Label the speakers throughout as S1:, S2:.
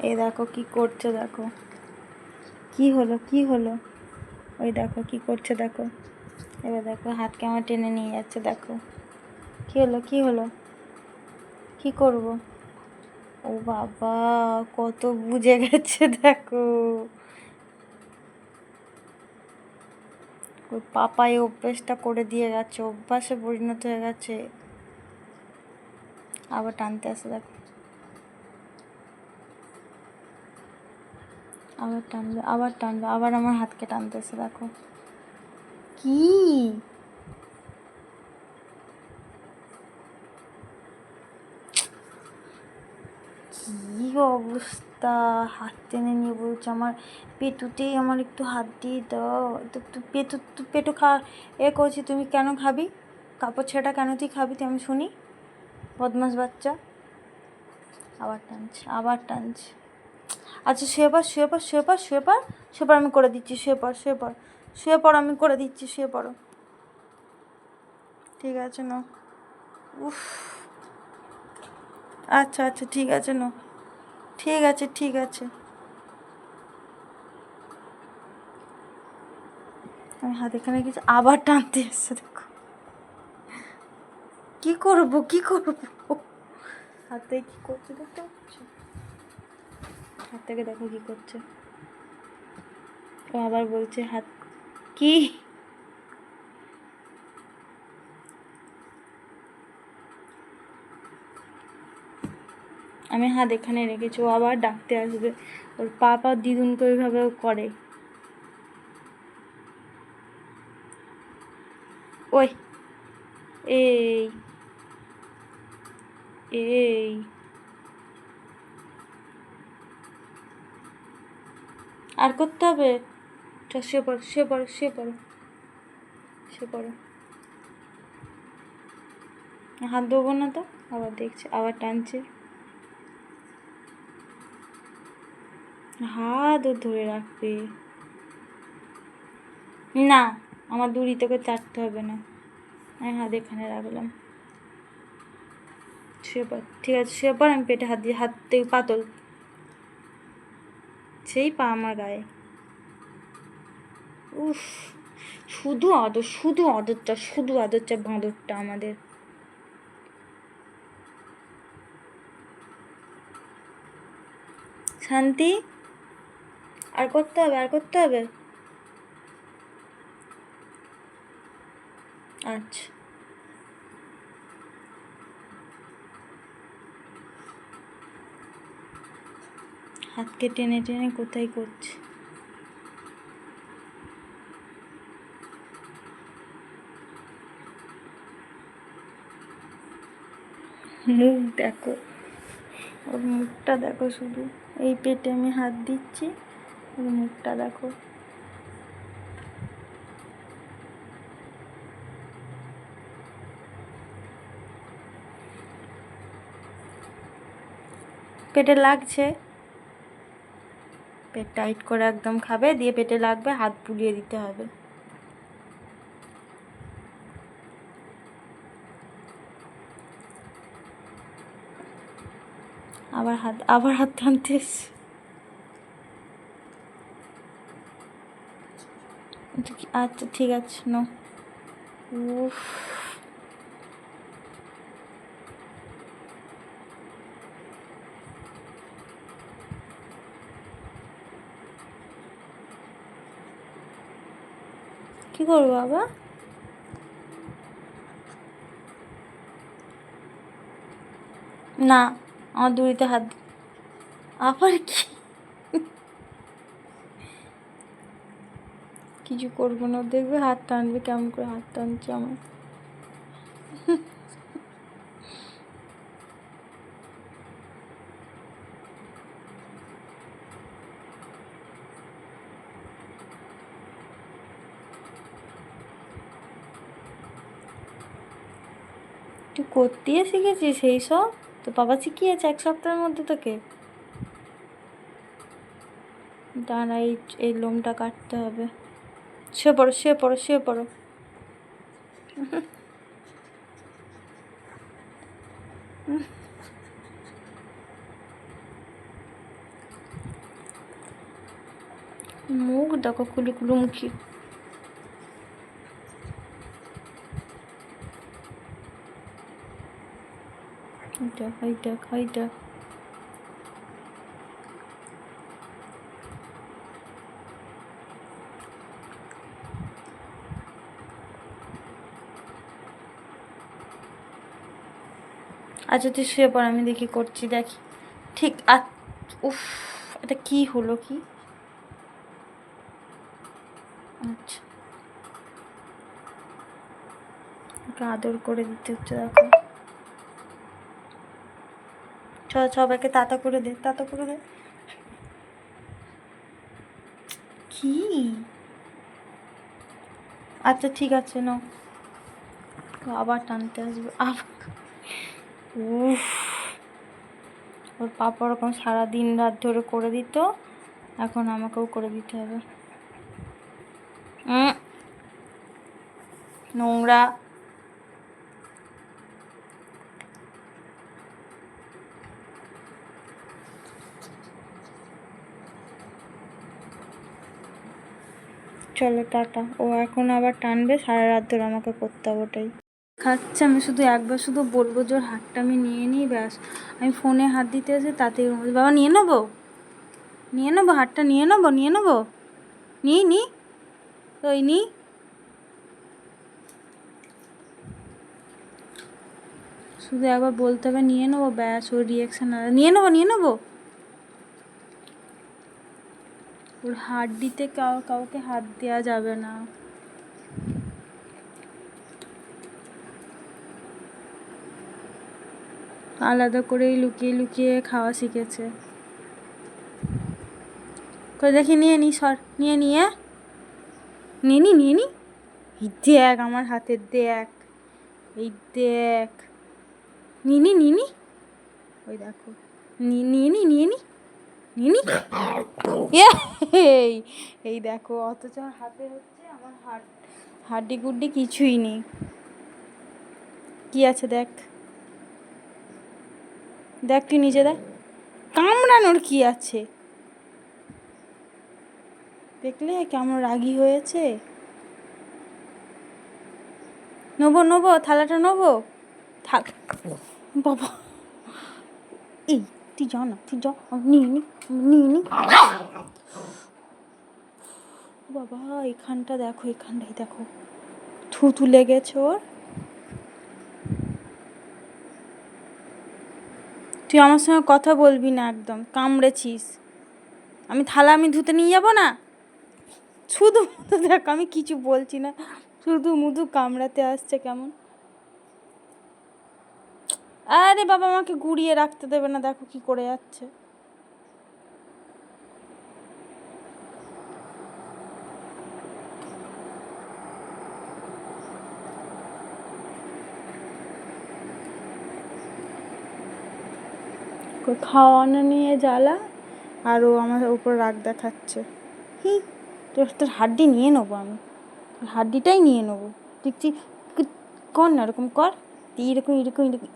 S1: এই দেখো কি করছে, দেখো কি হলো, কি হলো, ওই দেখো কি করছে, দেখো এবার দেখো হাতকে আমার টেনে নিয়ে যাচ্ছে, দেখো কি হলো, কি হলো, কি করব। ও বাবা, কত বুঝে গেছে দেখো, ওর পাপা এই অভ্যেসটা করে দিয়ে গেছে, অভ্যাসে পরিণত হয়ে গেছে। আবার টানতে আসে দেখো, আবার টানবে, আবার টানবে, আবার আমার হাতকে টানতেছে, দেখো কি কি অবস্থা। হাত টেনে নিয়ে বলছে আমার পেটুতেই আমার একটু হাত দিয়ে দাও, একটু পেটু, পেটু এ করছি, তুমি কেন খাবি, কাপড় ছেঁড়া কেন তুই খাবি, তুই আমি শুনি, বদমাস বাচ্চা। আবার টানছে, আবার টানছে। আচ্ছা শুয়ে পড়, শুয়ে পড়, শুয়ে পড়, শুয়ে পড়, শুয়ে পড়, আমি করে দিচ্ছি, শুয়ে পড়, শুয়ে পড়, শুয়ে পড়, আমি করে দিচ্ছি, শুয়ে পড়ো। ঠিক আছে না, উফ, আচ্ছা আচ্ছা ঠিক আছে না, ঠিক আছে ঠিক আছে। আমি হাত এখানে কিছু আবার টানতে এসছে, দেখো কি করবো, কি করবো, হাতে কি করছে দেখতে পাচ্ছ, হাত থেকে দেখো কি করছে। ও আবার বলছে হাত কি, আমি হাত এখানে রেখেছি, ও আবার ডাকতে আসবে, ওর পা দ্বিগুণ করে ভাবে ও করে। ওই এই এই আর করতে হবে, শুয়ে পড়ো, শুয়ে পড়ো, শুয়ে পড়ো, শুয়ে পড়ো, হাত দেবো না তো, আবার দেখছে, আবার টানছে, হাত ও ধরে রাখবে না, আমার দড়ি তোকে চাটতে হবে না, আমি হাত এখানে রাখলাম, শুয়ে পড়, ঠিক আছে শুয়ে পড়, আমি পেটে হাত দিয়ে, হাত থেকে পাতল, সেই পা আমার গায়ে, উফ, শুধু আদর, শুধু আদরটা, শুধু আদরটা, বাঁদরটা আমাদের। শান্তি, আর করতে হবে, আর করতে হবে, আচ্ছা হাতকে টেনে টেনে কোথায় করছে, মুখ দেখো, ওর মুখটা দেখো শুধু, এই পেটে আমি হাত দিচ্ছি, ওর মুখটা দেখো, পেটে লাগছে, পেট টাইট করে একদম খাবে, দিয়ে পেটে লাগবে, হাত বুলিয়ে দিতে হবে। আবার হাত, আবার হাত টানতে এসছে, আচ্ছা ঠিক আছে নো, উফ, কি করবো বাবা, না আমার দড়িতে হাত, আবার কি, কিছু করবো না, দেখবে হাত টানবে, কেমন করে হাত টানছে আমার, তুই করতে শিখেছিস সেই সব, তো বাবা শিখিয়েছে 1 সপ্তাহের মধ্যে তোকে, দাঁড়া এই এই লোমটা কাটতে হবে, শুয়ে পড়ো, শুয়ে পড়ো, শুয়ে পড়ো, মুখ দেখো কুলু কুলু মুখি। এইটা আচ্ছা তুই শুয়ে পড়, আমি দেখি করছি, দেখি ঠিক। উফ, এটা কি হলো কি? আচ্ছা, ওকে আদর করে দিতে হচ্ছে, দেখো। সবাইকে তাতা করে দে, তাতা করে দে। কি? আচ্ছা ঠিক আছে, নাও। আবার টানতে আসবে আবার। উফ, ওর পাপা ওরকম সারাদিন রাত ধরে করে দিত, এখন আমাকেও করে দিতে হবে। নোংরা। চলো টাটা। ও এখন আবার টানবে, সারা রাত ধরে আমাকে করতে হবে ওটাই। খাচ্ছে, আমি শুধু একবার শুধু বলবো যে ওর হাতটা আমি নিয়ে নিই, ব্যাস। আমি ফোনে হাত দিতে এসে তাতেই বাবা নিয়ে নেবো, হাতটা নিয়ে নেবো, নি ওই নি। শুধু একবার বলতে হবে নিয়ে নেবো, ব্যাস। ওর রিয়াকশান নিয়ে নেবো। ওর হাড্ডিতে কাউকে হাত দেওয়া যাবে না। আলাদা করেই লুকিয়ে লুকিয়ে খাওয়া শিখেছে। দেখি নিয়ে নি, সর নিয়ে নি, নিয়ে নি। এই দেখ আমার হাতের, দেখ এই দেখ, নিয়ে নি ওই দেখো, নিয়ে নি এই দেখো, অথচ হাতে হচ্ছে আমার হাড্ডি গুড্ডি কিছুই নেই। কি আছে দেখ, তুই নিজে দেখ, কামড়ানোর কি আছে? দেখলে কেমন রাগী হয়েছে। নেবো থালাটা নেবো, থাক বাবা। এই তুই যা না, নিয়ে নি বাবা। এখানটা দেখো, এখানটাই দেখো, থুতু লেগেছে ওর। তুই আমার সঙ্গে কথা বলবি না একদম, কামড়েছিস। আমি ধুতে নিয়ে যাবো না? শুধু দেখ, আমি কিছু বলছি না, শুধু কামড়াতে আসছে কেমন। আরে বাবা, আমাকে গুড়িয়ে রাখতে দেবে না, দেখো কি করে যাচ্ছে। খাওয়ানো নিয়ে জ্বালা, আর ও আমার উপর রাগ দেখাচ্ছে। তোর হাড্ডি নিয়ে নেবো আমি, হাড্ডিটাই নিয়ে নেবো। দেখছি, কর না এরকম, কর তুই,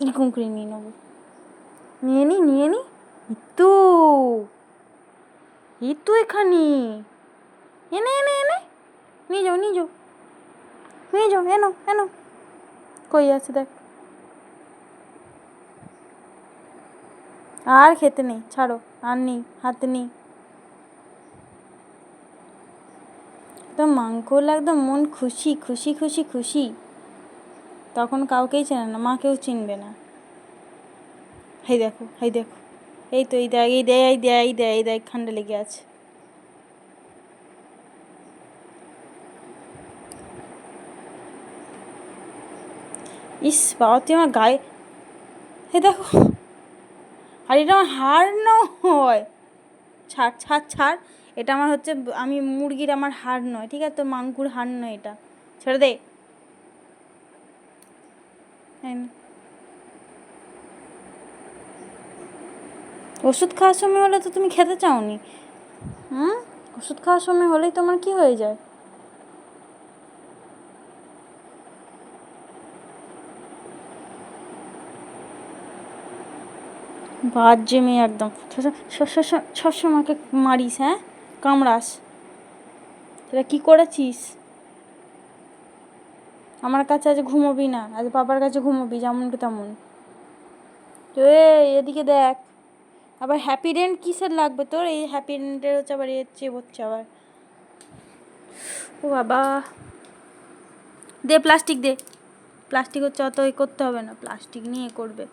S1: এরকম করে নিয়ে নেবো। নিয়ে নি ইতু, এখানে এনে নিয়ে যাও এনো। কই আছে দেখ। আর খেতে নেই, ছাড়ো, আর নেই, হাতে নেই। একদম মাংকল, একদম মন খুশি। তখন কাউকেই চেনে না, মাকেও চিনবে না। এই দেখো, এই তো, এই দেখ ঠান্ডা লেগে আছে। ইস বাবা, তুই আমার গায়ে, দেখো। আর এটা আমার হাড় নয়, ছাড়। এটা আমার হচ্ছে, আমি মুরগির, আমার হাড় নয়, ঠিক আছে? তো মাংকুর হাড় নয় এটা, ছেড়ে দে। ওষুধ খাওয়ার সময় হলে তো তুমি খেতে চাওনি। ওষুধ খাওয়ার সময় হলেই তোমার কি হয়ে যায়? বাজে মেয়ে একদম, সবসময় আমাকে মারিস, হ্যাঁ, কামড়াস। তোরা কী করেছিস? আমার কাছে আজ ঘুমোবি না, আজ বাবার কাছে ঘুমোবি যেমনটা তেমন। তো এদিকে দেখ, আবার হ্যাপি রেন্ট কিসের লাগবে তোর? এই হ্যাপি রেন্টের হচ্ছে আবার এর চেয়ে হচ্ছে আবার। ও বাবা, দে প্লাস্টিক দে, প্লাস্টিক হচ্ছে অত করতে হবে না, প্লাস্টিক নিয়ে করবে।